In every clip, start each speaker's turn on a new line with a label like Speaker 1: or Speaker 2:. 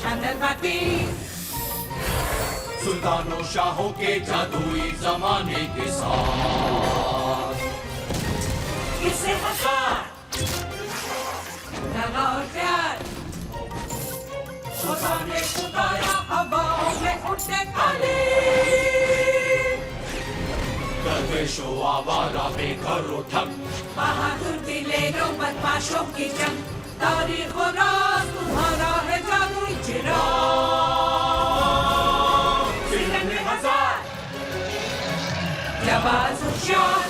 Speaker 1: छानरबाती
Speaker 2: सुल्तानों शाहों के जादुई जमाने के साथ
Speaker 1: किसे हजार लगा और प्यार खुदा ने खुदाया हवाओं में उठे काली
Speaker 2: दरवेशों आवारा बेघरों ठग
Speaker 1: बहादुर दिलेरों बदमाशों की जंग तारीख और राज तुम्हारा है जादुई चिराग सिलम में हजार जवाज होशियार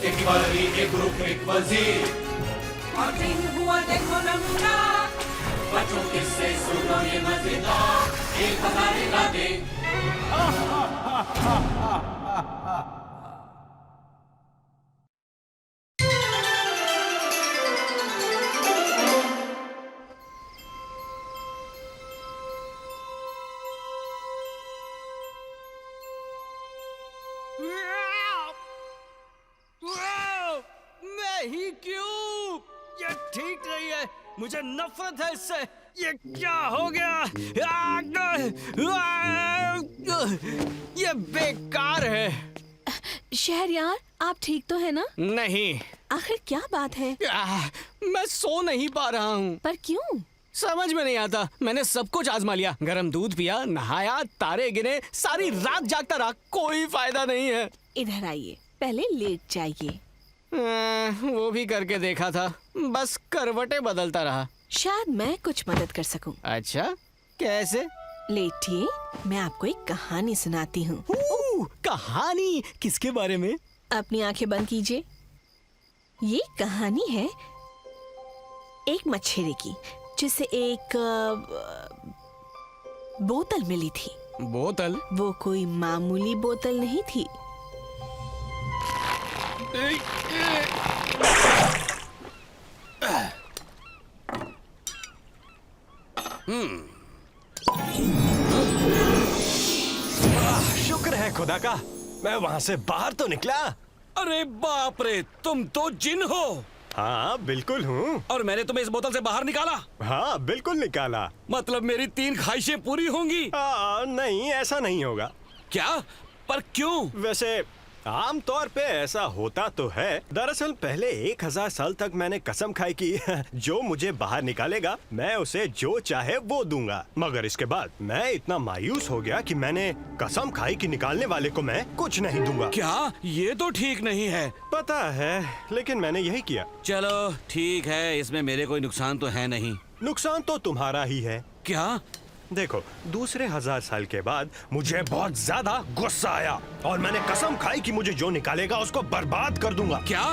Speaker 2: एक वली एक रुख एक वजीर
Speaker 1: और दिन हुआ देखो नमूना
Speaker 2: बच्चों किससे सुनो ये मजेदार एक हजारे ला दे
Speaker 3: नहीं क्यों? ये ठीक नहीं है, मुझे नफरत है इससे। ये क्या हो गया? ये बेकार है।
Speaker 4: शहरयार, आप ठीक तो है ना?
Speaker 3: नहीं।
Speaker 4: आखिर क्या बात है?
Speaker 3: मैं सो नहीं पा रहा हूँ।
Speaker 4: पर क्यों?
Speaker 3: समझ में नहीं आता। मैंने सब कुछ आजमा लिया, गरम दूध पिया, नहाया, तारे गिने, सारी रात जागता रहा, कोई फायदा नहीं है।
Speaker 4: इधर आइए, पहले लेट जाइए।
Speaker 3: वो भी करके देखा था, बस करवटें बदलता रहा।
Speaker 4: शायद मैं कुछ मदद कर सकूं।
Speaker 3: अच्छा, कैसे?
Speaker 4: लेटिए, मैं आपको एक कहानी सुनाती हूँ।
Speaker 3: कहानी? किसके बारे में?
Speaker 4: अपनी आंखें बंद कीजिए। ये कहानी है एक मछली की, जिसे एक बोतल मिली थी।
Speaker 3: बोतल?
Speaker 4: वो कोई मामूली बोतल नहीं थी।
Speaker 5: शुक्र है खुदा का, मैं वहाँ से बाहर तो निकला।
Speaker 6: अरे बाप रे, तुम तो जिन हो।
Speaker 5: हाँ बिल्कुल हूँ।
Speaker 6: और मैंने तुम्हें इस बोतल से बाहर निकाला?
Speaker 5: हाँ बिल्कुल निकाला।
Speaker 6: मतलब मेरी 3 ख्वाहिशें पूरी होंगी?
Speaker 5: नहीं, ऐसा नहीं होगा।
Speaker 6: क्या? पर क्यों?
Speaker 5: वैसे आम तौर पे ऐसा होता तो है। दरअसल पहले 1000 साल तक मैंने कसम खाई कि जो मुझे बाहर निकालेगा मैं उसे जो चाहे वो दूंगा। मगर इसके बाद मैं इतना मायूस हो गया कि मैंने कसम खाई कि निकालने वाले को मैं कुछ नहीं दूंगा।
Speaker 6: क्या? ये तो ठीक नहीं है।
Speaker 5: पता है, लेकिन मैंने यही किया।
Speaker 6: चलो ठीक है, इसमें मेरे कोई नुकसान तो है नहीं।
Speaker 5: नुकसान तो तुम्हारा ही है।
Speaker 6: क्या?
Speaker 5: देखो, दूसरे 1000 साल के बाद मुझे बहुत ज्यादा गुस्सा आया और मैंने कसम खाई कि मुझे जो निकालेगा उसको बर्बाद कर दूंगा।
Speaker 6: क्या?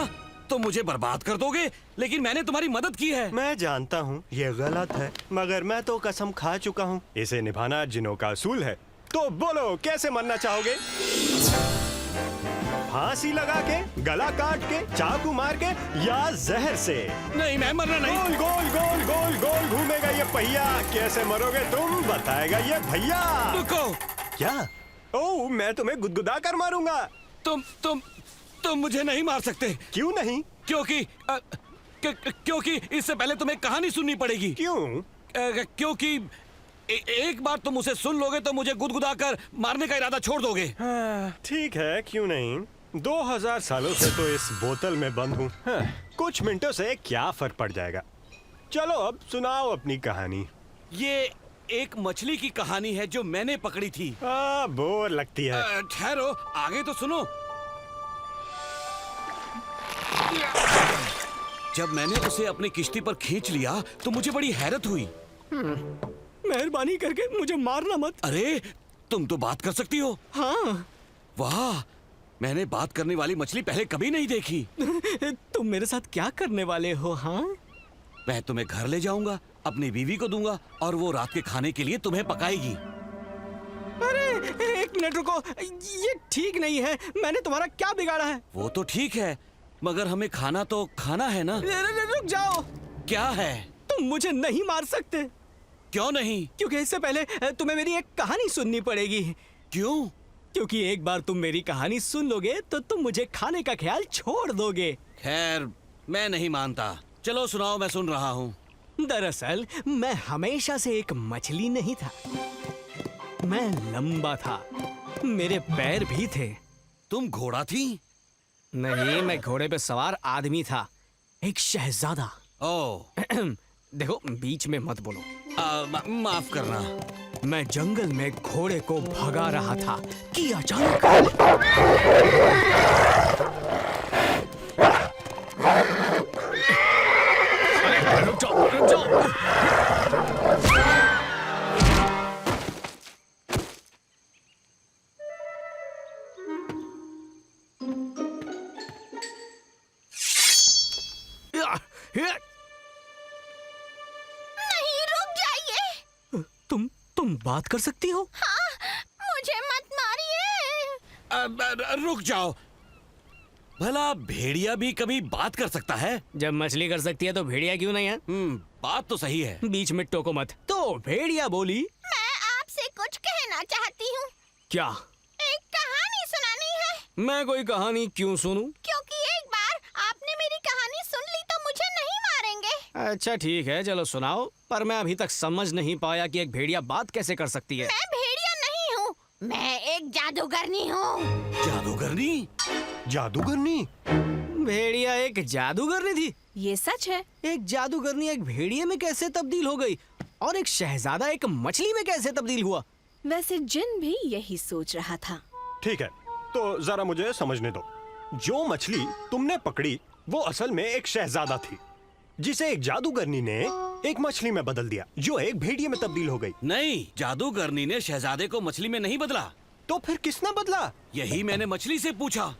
Speaker 6: तो मुझे बर्बाद कर दोगे? लेकिन मैंने तुम्हारी मदद की है।
Speaker 5: मैं जानता हूँ ये गलत है, मगर मैं तो कसम खा चुका हूँ। इसे निभाना जिनों का असूल है। तो बोलो, कैसे मरना चाहोगे? फांसी लगा के, गला काट के, चाकू मार के, या जहर से?
Speaker 6: नहीं, मैं मरना नहीं।
Speaker 5: गोल गोल गोल गोल गोल घूमेगा ये पहिया। कैसे मरोगे तुम, बताएगा ये भैया।
Speaker 6: रुको।
Speaker 5: क्या? ओह, मैं तुम्हें गुदगुदा कर मारूंगा।
Speaker 6: तुम मुझे नहीं मार सकते।
Speaker 5: क्यों नहीं?
Speaker 6: क्योंकि इससे पहले तुम्हें कहानी सुननी पड़ेगी।
Speaker 5: क्यों?
Speaker 6: क्योंकि एक बार तुम उसे सुन लोगे तो मुझे गुदगुदा कर मारने का इरादा छोड़ दोगे।
Speaker 5: ठीक है, क्यों नहीं। 2000 सालों से तो इस बोतल में बंद हूँ। कुछ मिनटों से क्या फर्क पड़ जाएगा। चलो अब सुनाओ अपनी कहानी।
Speaker 6: ये एक मछली की कहानी है जो मैंने पकड़ी थी।
Speaker 5: बोर लगती है।
Speaker 6: ठहरो, आगे तो सुनो। जब मैंने उसे अपनी किश्ती पर खींच लिया तो मुझे बड़ी हैरत हुई।
Speaker 3: मेहरबानी करके मुझे मारना मत।
Speaker 6: अरे, तुम तो बात कर सकती हो।
Speaker 3: हाँ।
Speaker 6: वाह, मैंने बात करने वाली मछली पहले कभी नहीं देखी।
Speaker 3: तुम मेरे साथ क्या करने वाले हो? हाँ,
Speaker 6: मैं तुम्हें घर ले जाऊंगा, अपनी बीवी को दूंगा और वो रात के खाने के लिए तुम्हें पकाएगी।
Speaker 3: अरे एक मिनट रुको, ये ठीक नहीं है। मैंने तुम्हारा क्या बिगाड़ा है?
Speaker 6: वो तो ठीक है, मगर हमें खाना तो खाना है ना।
Speaker 3: रुक जाओ।
Speaker 6: क्या है?
Speaker 3: तुम मुझे नहीं मार सकते।
Speaker 6: क्यों नहीं?
Speaker 3: क्योंकि इससे पहले तुम्हें मेरी एक कहानी सुननी पड़ेगी।
Speaker 6: क्यों?
Speaker 3: क्योंकि एक बार तुम मेरी कहानी सुन लोगे तो तुम मुझे खाने का ख्याल छोड़ दोगे।
Speaker 6: खैर, मैं नहीं मानता। चलो सुनाओ, मैं सुन रहा हूँ।
Speaker 3: दरअसल मैं हमेशा से एक मछली नहीं था। मैं लंबा था, मेरे पैर भी थे।
Speaker 6: तुम घोड़ा थी?
Speaker 3: नहीं, मैं घोड़े पे सवार आदमी था, एक शहजादा।
Speaker 6: ओह,
Speaker 3: देखो, बीच में मत बोलो।
Speaker 6: माफ करना।
Speaker 3: मैं जंगल में घोड़े को भगा रहा था कि अचानक रुक जाओ, रुक जाओ।
Speaker 4: नहीं, रुक जाइए।
Speaker 3: तुम बात कर सकती हो?
Speaker 4: हाँ, मुझे मत मारिए।
Speaker 6: रुक जाओ। भला भेड़िया भी कभी बात कर सकता है?
Speaker 3: जब मछली कर सकती है तो भेड़िया क्यों नहीं है?
Speaker 6: बात तो सही है।
Speaker 3: बीच में टोको मत। तो भेड़िया बोली,
Speaker 4: मैं आपसे कुछ कहना चाहती हूँ।
Speaker 3: क्या?
Speaker 4: एक कहानी सुनानी है।
Speaker 3: मैं कोई कहानी क्यों सुनूं?
Speaker 4: क्योंकि एक बार आपने मेरी कहानी सुन ली तो मुझे नहीं मारेंगे।
Speaker 3: अच्छा ठीक है, चलो सुनाओ। पर मैं अभी तक समझ नहीं पाया कि एक भेड़िया बात कैसे कर सकती है।
Speaker 4: मैं भेड़िया नहीं हूँ, मैं एक जादूगरनी हूँ।
Speaker 6: जादूगरनी?
Speaker 5: जादूगरनी?
Speaker 3: भेड़िया एक जादूगरनी थी?
Speaker 4: ये सच है।
Speaker 3: एक जादूगरनी एक भेड़िए में कैसे तब्दील हो गई? और एक शहजादा एक मछली में कैसे तब्दील हुआ?
Speaker 4: वैसे जिन भी यही सोच रहा था।
Speaker 5: ठीक है, तो जरा मुझे समझने दो। जो मछली तुमने पकड़ी वो असल में एक शहजादा थी, जिसे एक जादूगरनी ने एक मछली में बदल दिया, जो एक भेड़िए में तब्दील हो गई।
Speaker 6: नहीं, जादूगरनी ने शहजादे को मछली में नहीं बदला।
Speaker 5: तो फिर किसने बदला?
Speaker 6: यही मैंने मछली से पूछा।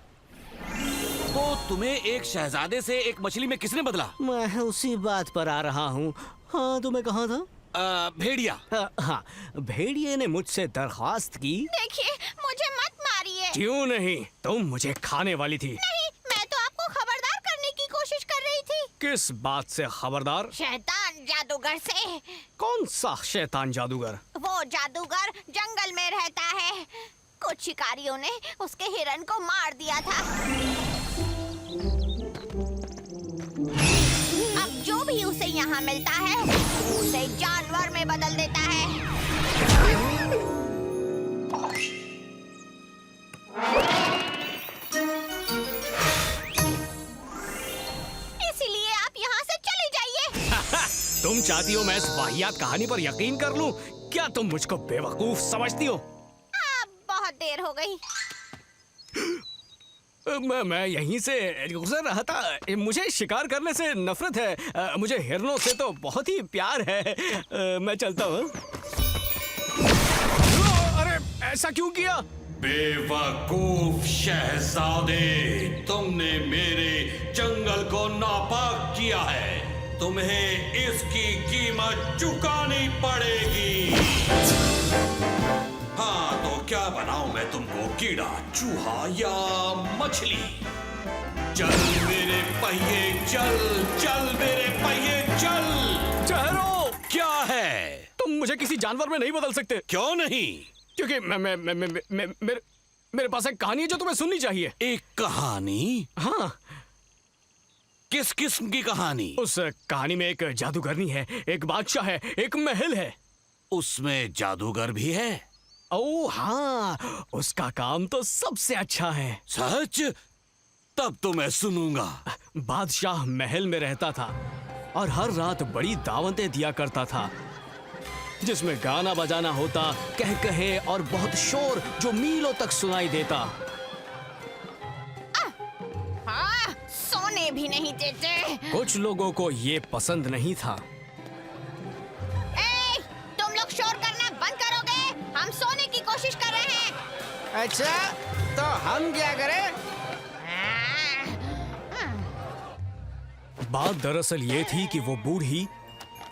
Speaker 6: तो तुम्हें एक शहजादे से एक मछली में किसने बदला?
Speaker 3: मैं उसी बात पर आ रहा हूँ। हाँ, तो मैं कहाँ था?
Speaker 6: भेड़िया।
Speaker 3: हाँ, भेड़िए ने मुझसे दरख्वास्त की।
Speaker 4: देखिए, मुझे मत मारिए।
Speaker 3: क्यों नहीं? तुम मुझे खाने वाली थी।
Speaker 4: नहीं, मैं तो आपको खबरदार करने की कोशिश कर रही थी।
Speaker 3: किस बात से खबरदार?
Speaker 4: शैतान जादूगर से।
Speaker 3: कौन सा शैतान जादूगर?
Speaker 4: वो जादूगर जंगल में रहता है। कुछ शिकारियों ने उसके हिरन को मार दिया था। अब जो भी उसे यहाँ मिलता है उसे जानवर में बदल देता है। इसीलिए आप यहाँ से चले जाइए।
Speaker 3: तुम चाहती हो मैं इस वाहियात कहानी पर यकीन कर लूं? क्या तुम मुझको बेवकूफ समझती हो?
Speaker 4: अब बहुत देर हो गई।
Speaker 3: मैं यहीं से गुजर रहा था। मुझे शिकार करने से नफरत है। मुझे हिरनों से तो बहुत ही प्यार है। मैं चलता हूँ। अरे ऐसा क्यों किया?
Speaker 6: बेवकूफ शहजादे, तुमने मेरे जंगल को नापाक किया है। तुम्हें इसकी कीमत चुकानी पड़ेगी। हाँ, तो क्या बनाऊं मैं तुमको, कीड़ा, चूहा या मछली? चल मेरे पहिए चल, चल मेरे पहिए चल।
Speaker 3: ठहरो!
Speaker 6: क्या है?
Speaker 3: तुम मुझे किसी जानवर में नहीं बदल सकते।
Speaker 6: क्यों नहीं?
Speaker 3: क्योंकि मेरे पास एक कहानी है जो तुम्हें सुननी चाहिए।
Speaker 6: एक कहानी?
Speaker 3: हाँ।
Speaker 6: किस किस्म की कहानी?
Speaker 3: उस कहानी में एक जादूगरनी है, एक बादशाह है, एक महल है।
Speaker 6: उसमें जादूगर भी है?
Speaker 3: ओह हाँ, उसका काम तो सबसे अच्छा है।
Speaker 6: सच? तब तो मैं सुनूंगा।
Speaker 3: बादशाह महल में रहता था और हर रात बड़ी दावतें दिया करता था, जिसमें गाना बजाना होता, कह कहे और बहुत शोर जो मीलों तक सुनाई देता।
Speaker 4: हाँ, सोने भी नहीं देते।
Speaker 3: कुछ लोगों को ये पसंद नहीं था।
Speaker 4: ए, तुम लोग शोर करना बंद करोगे? हम सोने की कोशिश कर रहे हैं।
Speaker 3: अच्छा, तो हम क्या करें? बात दरअसल ये थी कि वो बूढ़ी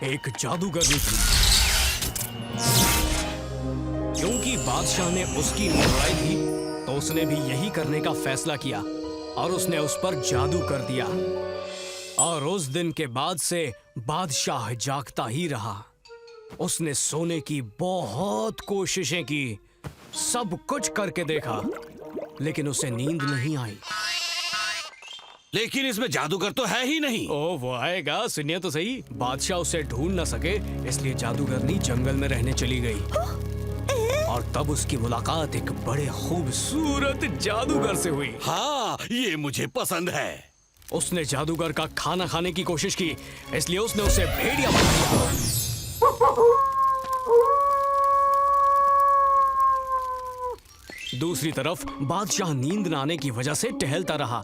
Speaker 3: एक जादूगरनी थी। क्योंकि बादशाह ने उसकी निगरानी थी, तो उसने भी यही करने का फैसला किया और उसने उस पर जादू कर दिया। और उस दिन के बाद से बादशाह जागता ही रहा। उसने सोने की बहुत कोशिशें की, सब कुछ करके देखा, लेकिन उसे नींद नहीं आई।
Speaker 6: लेकिन इसमें जादूगर तो है ही नहीं।
Speaker 3: ओ वो आएगा, सुनिए तो सही। बादशाह उसे ढूंढ न सके, इसलिए जादूगरनी जंगल में रहने चली गई। और तब उसकी मुलाकात एक बड़े खूबसूरत जादूगर से हुई।
Speaker 6: हाँ, ये मुझे पसंद है।
Speaker 3: उसने जादूगर का खाना खाने की कोशिश की, इसलिए उसने उसे भेड़िया बना दिया। दूसरी तरफ बादशाह नींद न आने की वजह से टहलता रहा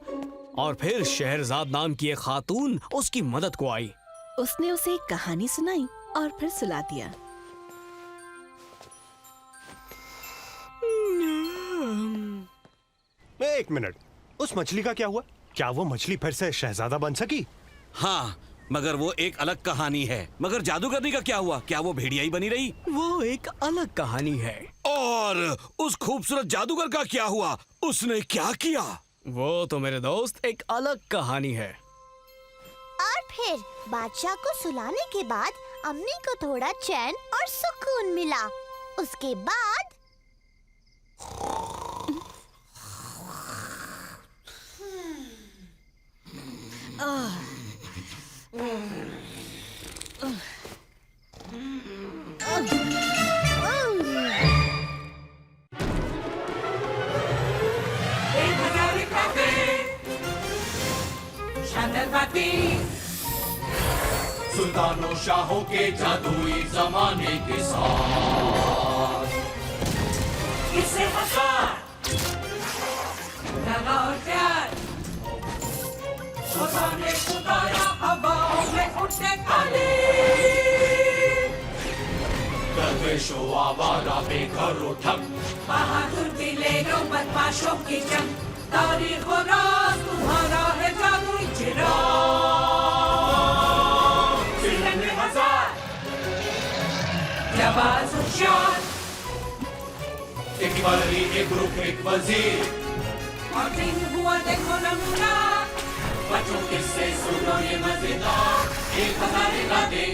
Speaker 3: और फिर शहरजाद नाम की एक खातून उसकी मदद को आई।
Speaker 4: उसने उसे एक कहानी सुनाई और फिर सुला दिया।
Speaker 5: एक मिनट, उस मछली का क्या हुआ? क्या वो मछली फिर से शहजादा बन सकी?
Speaker 6: हाँ, मगर वो एक अलग कहानी है। मगर जादूगरनी का क्या हुआ? क्या वो भेड़िया ही बनी रही?
Speaker 3: वो एक अलग कहानी है।
Speaker 6: और उस खूबसूरत जादूगर का क्या हुआ? उसने क्या किया?
Speaker 3: वो तो मेरे दोस्त एक अलग कहानी है।
Speaker 7: और फिर बादशाह को सुलाने के बाद अम्मी को थोड़ा चैन और सुकून मिला। उसके बाद
Speaker 1: शानदार बातें,
Speaker 2: सुल्तानों शाहों के जादुई जमाने के साथ
Speaker 1: किससे हजार लगा और प्यार, खुदा ने खुदाया हवाओं में उठे काले,
Speaker 2: दरवेशों आवारा बेघर उठक,
Speaker 1: बहादुर दिलेरों बदमाशों की जंग, तारीख और राज तुम्हारा है जादुई चिराग। सिलन में हजार जाबाज होशियार,
Speaker 2: एक कावलरी, एक ग्रुप, एक वजीर,
Speaker 1: और दिन हुआ देखो नमूना,
Speaker 2: बच्चों किससे सुनो ये मजेदार, 1000 रातें